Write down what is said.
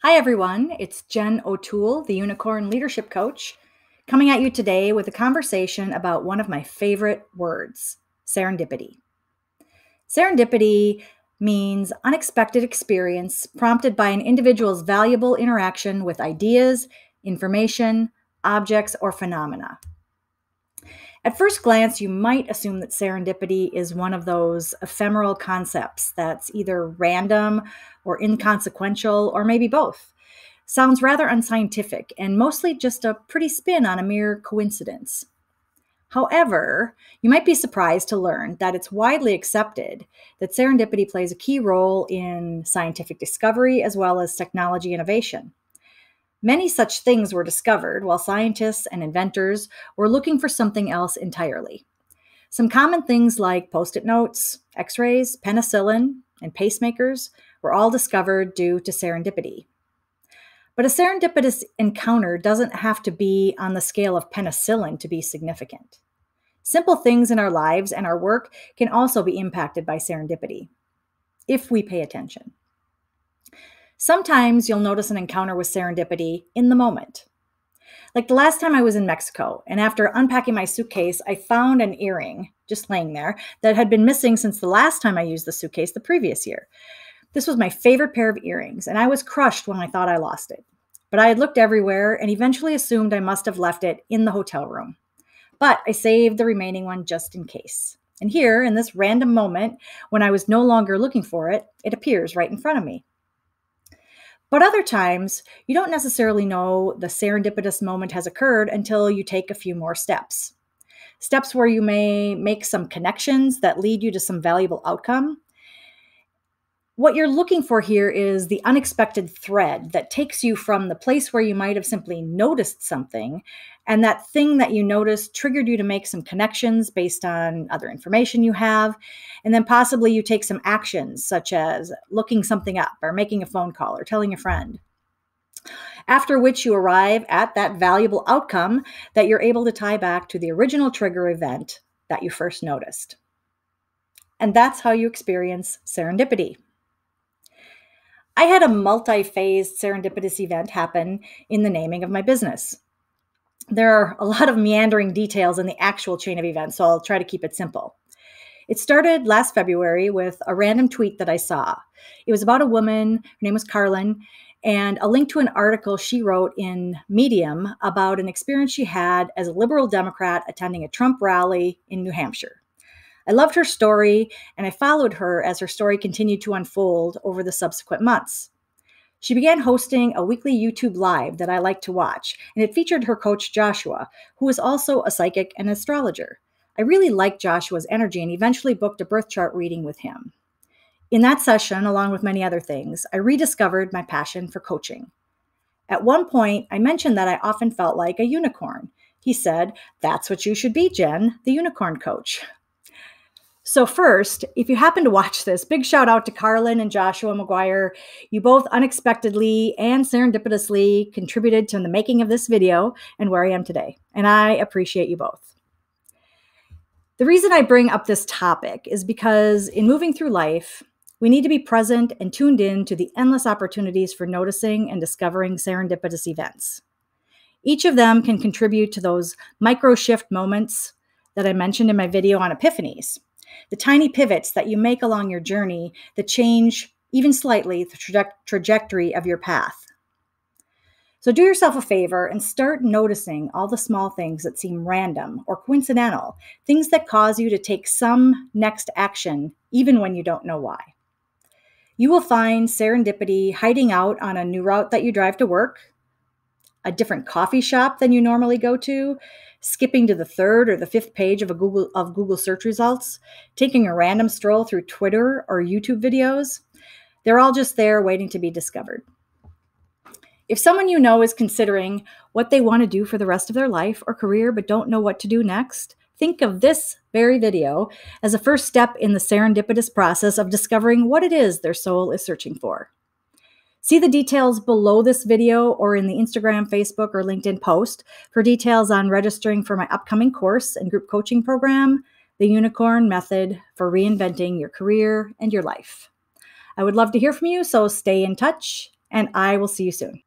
Hi, everyone. It's Jen O'Toole, the Unicorn Leadership Coach, coming at you today with a conversation about one of my favorite words, serendipity. Serendipity means unexpected experience prompted by an individual's valuable interaction with ideas, information, objects, or phenomena. At first glance, you might assume that serendipity is one of those ephemeral concepts that's either random or inconsequential, or maybe both. Sounds rather unscientific and mostly just a pretty spin on a mere coincidence. However, you might be surprised to learn that it's widely accepted that serendipity plays a key role in scientific discovery as well as technology innovation. Many such things were discovered while scientists and inventors were looking for something else entirely. Some common things like post-it notes, x-rays, penicillin, and pacemakers were all discovered due to serendipity. But a serendipitous encounter doesn't have to be on the scale of penicillin to be significant. Simple things in our lives and our work can also be impacted by serendipity, if we pay attention. Sometimes you'll notice an encounter with serendipity in the moment. Like the last time I was in Mexico, and after unpacking my suitcase, I found an earring just laying there that had been missing since the last time I used the suitcase the previous year. This was my favorite pair of earrings, and I was crushed when I thought I lost it. But I had looked everywhere and eventually assumed I must have left it in the hotel room. But I saved the remaining one just in case. And here, in this random moment, when I was no longer looking for it, it appears right in front of me. But other times, you don't necessarily know the serendipitous moment has occurred until you take a few more steps. Steps where you may make some connections that lead you to some valuable outcome. What you're looking for here is the unexpected thread that takes you from the place where you might have simply noticed something, and that thing that you noticed triggered you to make some connections based on other information you have, and then possibly you take some actions such as looking something up or making a phone call or telling a friend. After which you arrive at that valuable outcome that you're able to tie back to the original trigger event that you first noticed. And that's how you experience serendipity. I had a multi-phased serendipitous event happen in the naming of my business. There are a lot of meandering details in the actual chain of events, so I'll try to keep it simple. It started last February with a random tweet that I saw. It was about a woman, her name was Carlin, and a link to an article she wrote in Medium about an experience she had as a liberal Democrat attending a Trump rally in New Hampshire. I loved her story, and I followed her as her story continued to unfold over the subsequent months. She began hosting a weekly YouTube Live that I like to watch, and it featured her coach Joshua, who is also a psychic and astrologer. I really liked Joshua's energy and eventually booked a birth chart reading with him. In that session, along with many other things, I rediscovered my passion for coaching. At one point, I mentioned that I often felt like a unicorn. He said, "That's what you should be, Jen, the unicorn coach." So first, if you happen to watch this, big shout out to Carlin and Joshua McGuire. You both unexpectedly and serendipitously contributed to the making of this video and where I am today. And I appreciate you both. The reason I bring up this topic is because in moving through life, we need to be present and tuned in to the endless opportunities for noticing and discovering serendipitous events. Each of them can contribute to those micro shift moments that I mentioned in my video on epiphanies. The tiny pivots that you make along your journey that change, even slightly, the trajectory of your path. So do yourself a favor and start noticing all the small things that seem random or coincidental, things that cause you to take some next action, even when you don't know why. You will find serendipity hiding out on a new route that you drive to work, a different coffee shop than you normally go to, skipping to the third or the fifth page of Google search results, taking a random stroll through Twitter or YouTube videos. They're all just there waiting to be discovered. If someone you know is considering what they want to do for the rest of their life or career but don't know what to do next, think of this very video as a first step in the serendipitous process of discovering what it is their soul is searching for. See the details below this video or in the Instagram, Facebook, or LinkedIn post for details on registering for my upcoming course and group coaching program, The Unicorn Method for Reinventing Your Career and Your Life. I would love to hear from you, so stay in touch and I will see you soon.